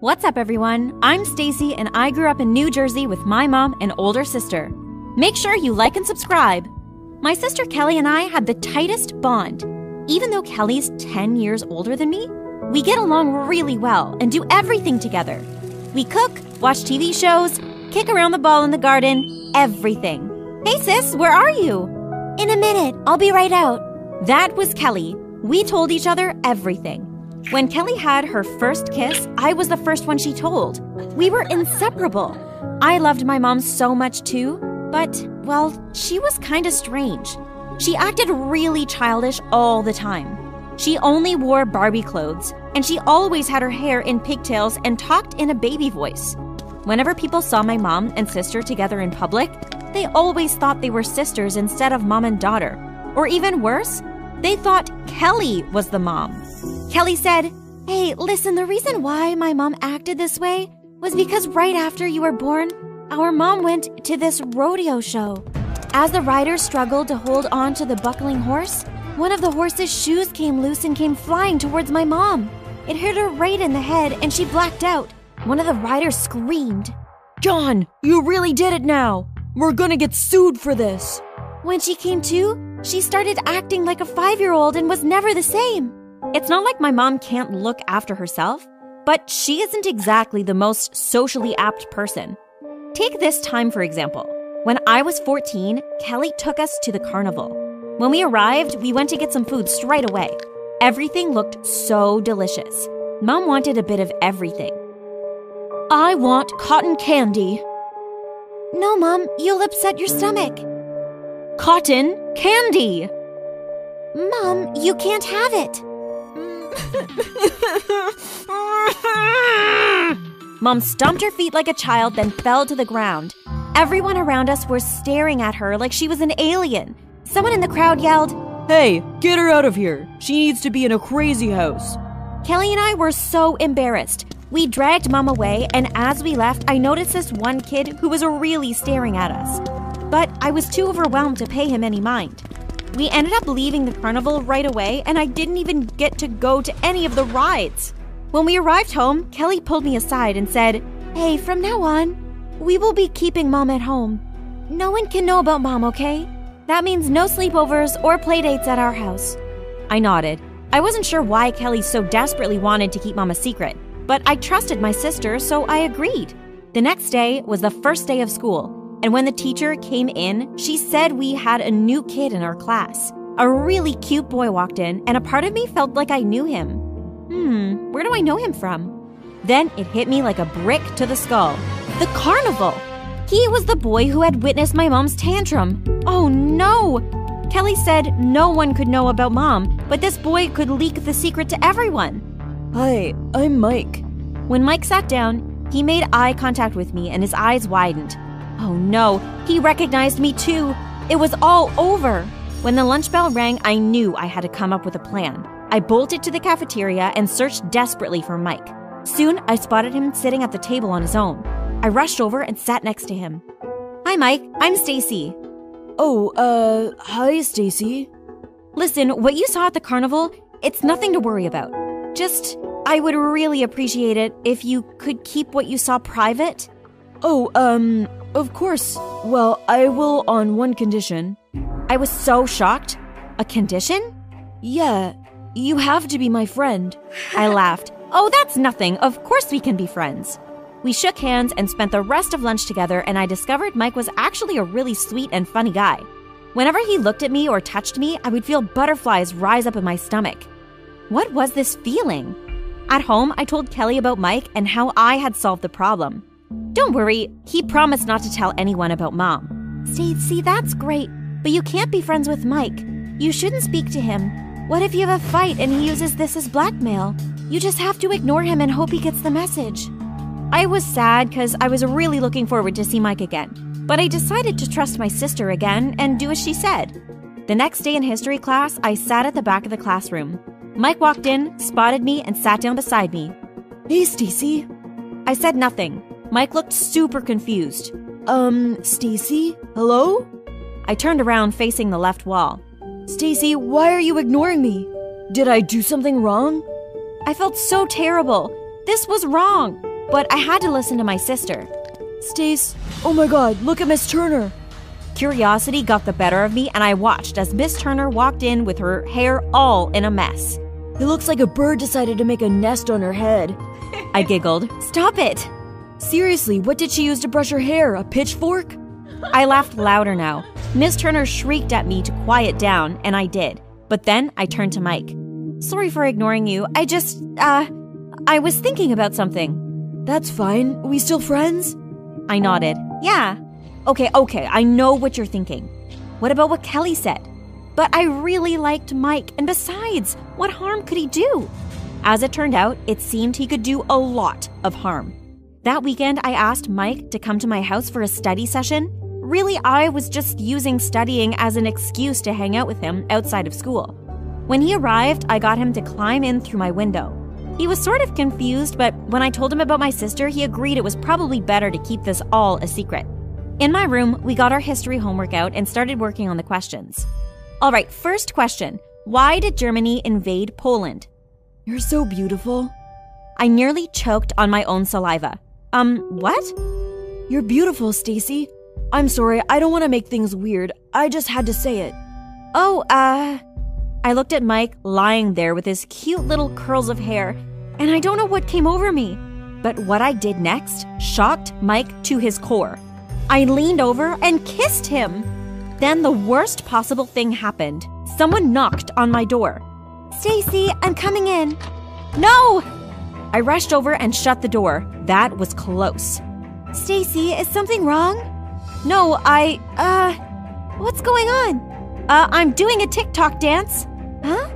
What's up, everyone? I'm Stacy, and I grew up in New Jersey with my mom and older sister. Make sure you like and subscribe. My sister Kelly and I had the tightest bond. Even though Kelly's 10 years older than me, we get along really well and do everything together. We cook, watch TV shows, kick around the ball in the garden, everything. Hey sis, where are you? In a minute, I'll be right out. That was Kelly. We told each other everything. When Kelly had her first kiss, I was the first one she told. We were inseparable. I loved my mom so much too, but, well, she was kinda strange. She acted really childish all the time. She only wore Barbie clothes, and she always had her hair in pigtails and talked in a baby voice. Whenever people saw my mom and sister together in public, they always thought they were sisters instead of mom and daughter. Or even worse, they thought Kelly was the mom. Kelly said, "Hey, listen, the reason why my mom acted this way was because right after you were born, our mom went to this rodeo show. As the rider struggled to hold on to the buckling horse, one of the horse's shoes came loose and came flying towards my mom. It hit her right in the head and she blacked out. One of the riders screamed, 'John, you really did it now. We're gonna get sued for this.' When she came to, she started acting like a 5-year-old and was never the same." It's not like my mom can't look after herself, but she isn't exactly the most socially apt person. Take this time, for example. When I was 14, Kelly took us to the carnival. When we arrived, we went to get some food straight away. Everything looked so delicious. Mom wanted a bit of everything. "I want cotton candy." "No, Mom, you'll upset your stomach." "Cotton candy." "Mom, you can't have it." Mom stomped her feet like a child, then fell to the ground. Everyone around us was staring at her like she was an alien. Someone in the crowd yelled, "Hey, get her out of here. She needs to be in a crazy house." Kelly and I were so embarrassed. We dragged Mom away, and as we left, I noticed this one kid who was really staring at us. But I was too overwhelmed to pay him any mind. We ended up leaving the carnival right away, and I didn't even get to go to any of the rides. When we arrived home, Kelly pulled me aside and said, "Hey, from now on, we will be keeping Mom at home. No one can know about Mom, okay? That means no sleepovers or playdates at our house." I nodded. I wasn't sure why Kelly so desperately wanted to keep Mom a secret, but I trusted my sister, so I agreed. The next day was the first day of school. And when the teacher came in, she said we had a new kid in our class. A really cute boy walked in, and a part of me felt like I knew him. Where do I know him from? Then it hit me like a brick to the skull. The carnival! He was the boy who had witnessed my mom's tantrum. Oh no! Kelly said no one could know about Mom, but this boy could leak the secret to everyone. "Hi, I'm Mike." When Mike sat down, he made eye contact with me and his eyes widened. Oh no, he recognized me too. It was all over. When the lunch bell rang, I knew I had to come up with a plan. I bolted to the cafeteria and searched desperately for Mike. Soon, I spotted him sitting at the table on his own. I rushed over and sat next to him. "Hi, Mike. I'm Stacy." Hi, Stacy. Listen, what you saw at the carnival, it's nothing to worry about. I would really appreciate it if you could keep what you saw private. Of course. Well, I will on one condition. I was so shocked. A condition? Yeah, you have to be my friend. I laughed. Oh, that's nothing. Of course we can be friends. We shook hands and spent the rest of lunch together, and I discovered Mike was actually a really sweet and funny guy. Whenever he looked at me or touched me, I would feel butterflies rise up in my stomach. What was this feeling? At home, I told Kelly about Mike and how I had solved the problem. "Don't worry, he promised not to tell anyone about Mom." "See, that's great, but you can't be friends with Mike. You shouldn't speak to him. What if you have a fight and he uses this as blackmail? You just have to ignore him and hope he gets the message." I was sad because I was really looking forward to see Mike again, but I decided to trust my sister again and do as she said. The next day in history class, I sat at the back of the classroom. Mike walked in, spotted me, and sat down beside me. "Hey, Stacy." I said nothing. Mike looked super confused. Stacy? Hello?" I turned around facing the left wall. "Stacy, why are you ignoring me? Did I do something wrong?" I felt so terrible. This was wrong. but I had to listen to my sister. Stace, oh my god, look at Miss Turner. Curiosity got the better of me, and I watched as Miss Turner walked in with her hair all in a mess. It looks like a bird decided to make a nest on her head. I giggled. Stop it! Seriously, what did she use to brush her hair? A pitchfork? I laughed louder now. Miss Turner shrieked at me to quiet down, and I did. But then I turned to Mike. Sorry for ignoring you. I was thinking about something. That's fine. We still friends? I nodded. Yeah. Okay, I know what you're thinking. What about what Kelly said? But I really liked Mike, and besides, what harm could he do? As it turned out, it seemed he could do a lot of harm. That weekend, I asked Mike to come to my house for a study session. Really, I was just using studying as an excuse to hang out with him outside of school. When he arrived, I got him to climb in through my window. He was sort of confused, but when I told him about my sister, he agreed it was probably better to keep this all a secret. In my room, we got our history homework out and started working on the questions. All right, first question. Why did Germany invade Poland? You're so beautiful. I nearly choked on my own saliva. What? You're beautiful, Stacy. I'm sorry, I don't want to make things weird. I just had to say it. I looked at Mike lying there with his cute little curls of hair, and I don't know what came over me. But what I did next shocked Mike to his core. I leaned over and kissed him. Then the worst possible thing happened. Someone knocked on my door. Stacy, I'm coming in. No! I rushed over and shut the door. That was close. Stacy, is something wrong? No, what's going on? I'm doing a TikTok dance. Huh?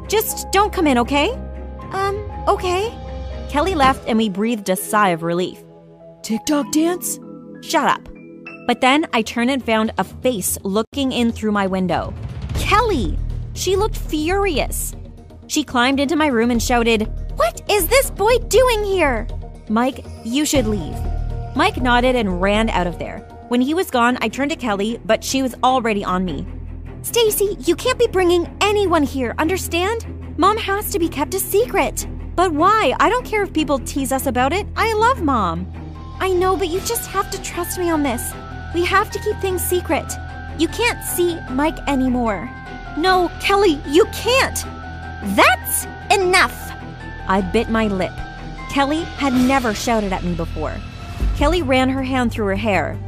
Just don't come in, okay? Okay. Kelly left and we breathed a sigh of relief. TikTok dance? Shut up. But then I turned and found a face looking in through my window. Kelly! She looked furious. She climbed into my room and shouted, "What is this boy doing here?" Mike, you should leave. Mike nodded and ran out of there. When he was gone, I turned to Kelly, but she was already on me. Stacy, you can't be bringing anyone here, understand? Mom has to be kept a secret. But why? I don't care if people tease us about it. I love Mom. I know, but you just have to trust me on this. We have to keep things secret. You can't see Mike anymore. No, Kelly, you can't. That's enough. I bit my lip. Kelly had never shouted at me before. Kelly ran her hand through her hair.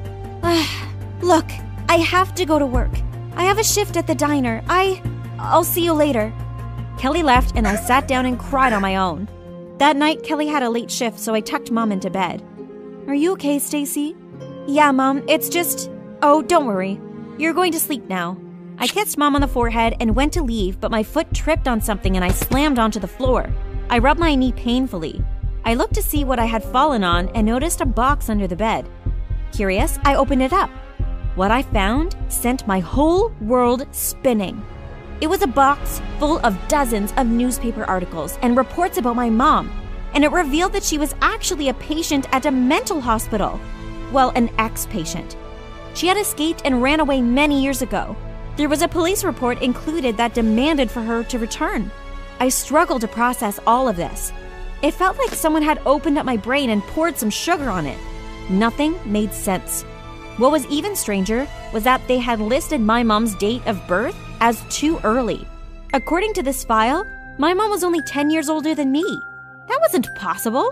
Look, I have to go to work. I have a shift at the diner. I'll see you later. Kelly left and I sat down and cried on my own. That night, Kelly had a late shift, so I tucked Mom into bed. Are you okay, Stacy? Yeah, Mom, it's just... Oh, don't worry. You're going to sleep now. I kissed Mom on the forehead and went to leave, but my foot tripped on something and I slammed onto the floor. I rubbed my knee painfully. I looked to see what I had fallen on and noticed a box under the bed. Curious, I opened it up. What I found sent my whole world spinning. It was a box full of dozens of newspaper articles and reports about my mom, and it revealed that she was actually a patient at a mental hospital. Well, an ex-patient. She had escaped and ran away many years ago. There was a police report included that demanded for her to return. I struggled to process all of this. It felt like someone had opened up my brain and poured some sugar on it. Nothing made sense. What was even stranger was that they had listed my mom's date of birth as too early. According to this file, my mom was only 10 years older than me. That wasn't possible.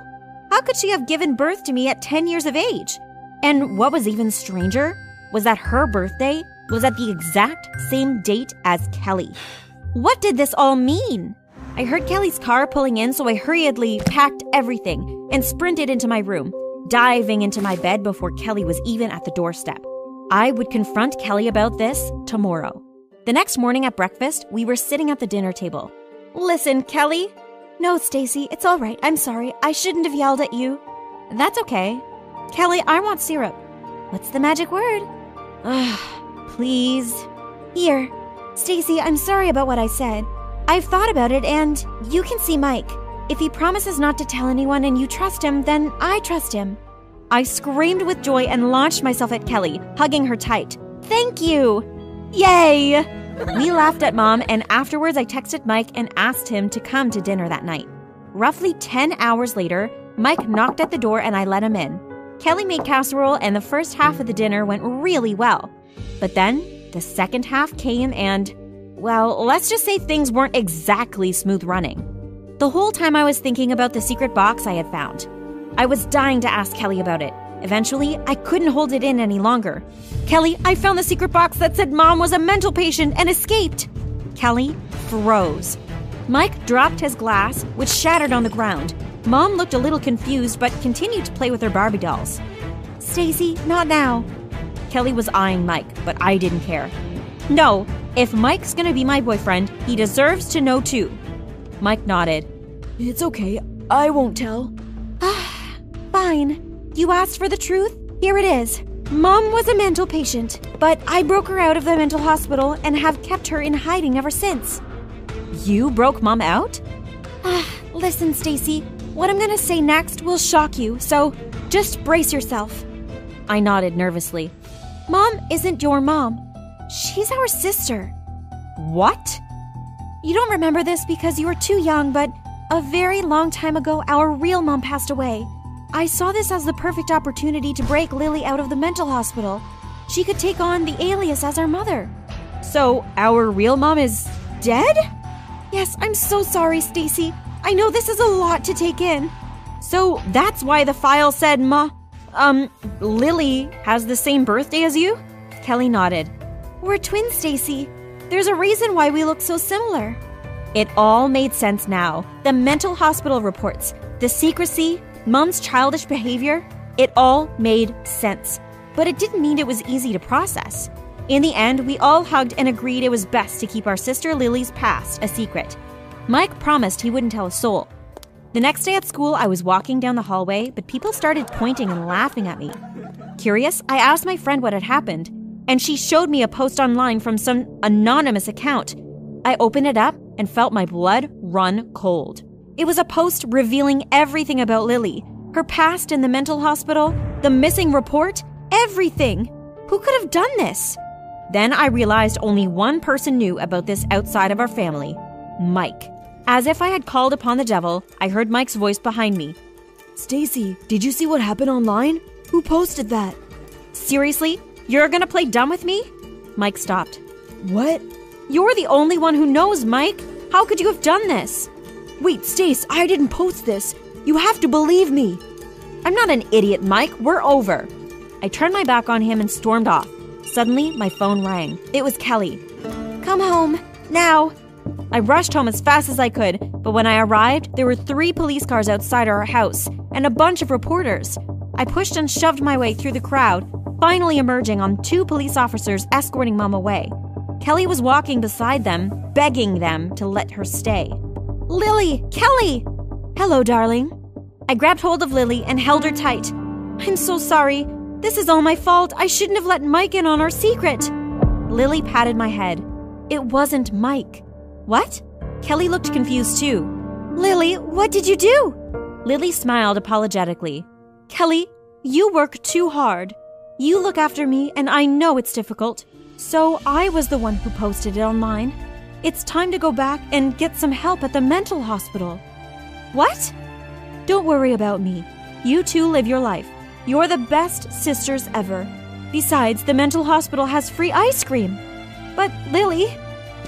How could she have given birth to me at 10 years of age? And what was even stranger was that her birthday was at the exact same date as Kelly. What did this all mean? I heard Kelly's car pulling in, so I hurriedly packed everything and sprinted into my room, diving into my bed before Kelly was even at the doorstep. I would confront Kelly about this tomorrow. The next morning at breakfast, we were sitting at the dinner table. Listen, Kelly. No, Stacy, it's all right. I'm sorry. I shouldn't have yelled at you. That's okay. Kelly, I want syrup. What's the magic word? Please. Here. Stacy, I'm sorry about what I said. I've thought about it and you can see Mike. If he promises not to tell anyone and you trust him, then I trust him. I screamed with joy and launched myself at Kelly, hugging her tight. Thank you! Yay! We laughed at Mom, and afterwards I texted Mike and asked him to come to dinner that night. Roughly 10 hours later, Mike knocked at the door and I let him in. Kelly made casserole and the first half of the dinner went really well. But then, the second half came and, well, let's just say things weren't exactly smooth running. The whole time I was thinking about the secret box I had found. I was dying to ask Kelly about it. Eventually, I couldn't hold it in any longer. Kelly, I found the secret box that said Mom was a mental patient and escaped. Kelly froze. Mike dropped his glass, which shattered on the ground. Mom looked a little confused but continued to play with her Barbie dolls. Stacy, not now. Kelly was eyeing Mike, but I didn't care. No, if Mike's gonna be my boyfriend, he deserves to know too. Mike nodded. It's okay. I won't tell. Fine. You asked for the truth? Here it is. Mom was a mental patient, but I broke her out of the mental hospital and have kept her in hiding ever since. You broke Mom out? Listen, Stacy, what I'm gonna say next will shock you, so just brace yourself. I nodded nervously. Mom isn't your mom. She's our sister. What? You don't remember this because you were too young, but a very long time ago, our real mom passed away. I saw this as the perfect opportunity to break Lily out of the mental hospital. She could take on the alias as our mother. So, our real mom is dead? Yes, I'm so sorry, Stacy. I know this is a lot to take in. So, that's why the file said Lily has the same birthday as you? Kelly nodded. We're twins, Stacy. There's a reason why we look so similar. It all made sense now. The mental hospital reports, the secrecy, Mom's childish behavior, it all made sense. But it didn't mean it was easy to process. In the end, we all hugged and agreed it was best to keep our sister Lily's past a secret. Mike promised he wouldn't tell a soul. The next day at school, I was walking down the hallway, but people started pointing and laughing at me. Curious, I asked my friend what had happened, and she showed me a post online from some anonymous account. I opened it up and felt my blood run cold. It was a post revealing everything about Lily, her past in the mental hospital, the missing report, everything. Who could have done this? Then I realized only one person knew about this outside of our family, Mike. As if I had called upon the devil, I heard Mike's voice behind me. Stacy, did you see what happened online? Who posted that? Seriously? You're gonna play dumb with me? Mike stopped. What? You're the only one who knows, Mike. How could you have done this? Wait, Stace, I didn't post this. You have to believe me. I'm not an idiot, Mike. We're over. I turned my back on him and stormed off. Suddenly, my phone rang. It was Kelly. Come home, now. I rushed home as fast as I could, but when I arrived, there were 3 police cars outside our house and a bunch of reporters. I pushed and shoved my way through the crowd, finally emerging on 2 police officers escorting Mom away. Kelly was walking beside them, begging them to let her stay. Lily! Kelly! Hello, darling. I grabbed hold of Lily and held her tight. I'm so sorry. This is all my fault. I shouldn't have let Mike in on our secret. Lily patted my head. It wasn't Mike. What? Kelly looked confused too. Lily, what did you do? Lily smiled apologetically. Kelly, you work too hard. You look after me, and I know it's difficult. So I was the one who posted it online. It's time to go back and get some help at the mental hospital. What? Don't worry about me. You two live your life. You're the best sisters ever. Besides, the mental hospital has free ice cream. But Lily...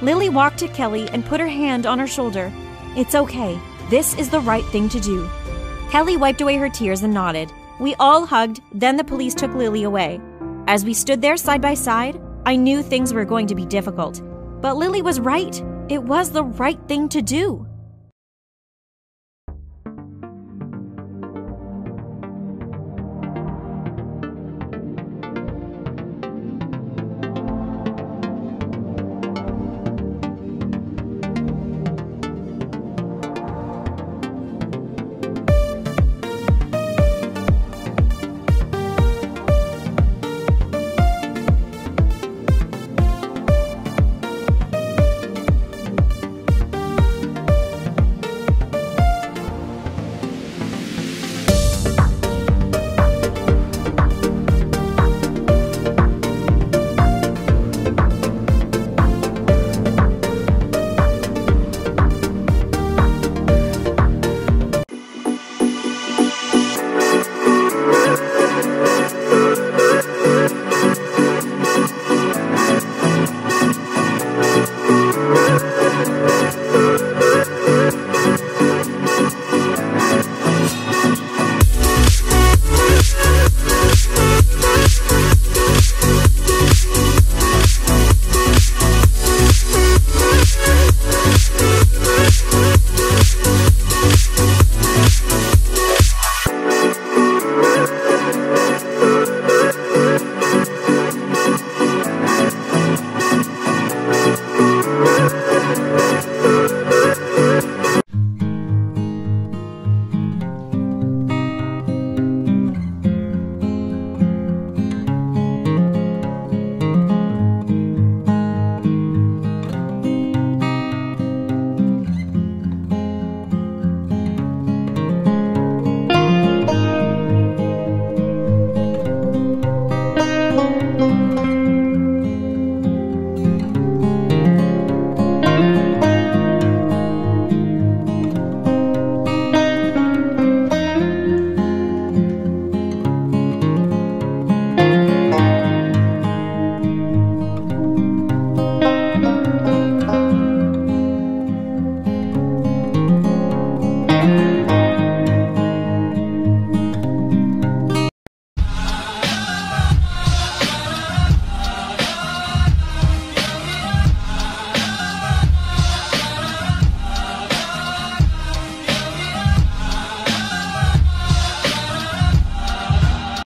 Lily walked to Kelly and put her hand on her shoulder. It's okay. This is the right thing to do. Kelly wiped away her tears and nodded. We all hugged, then the police took Lily away. As we stood there side by side, I knew things were going to be difficult. But Lily was right. It was the right thing to do.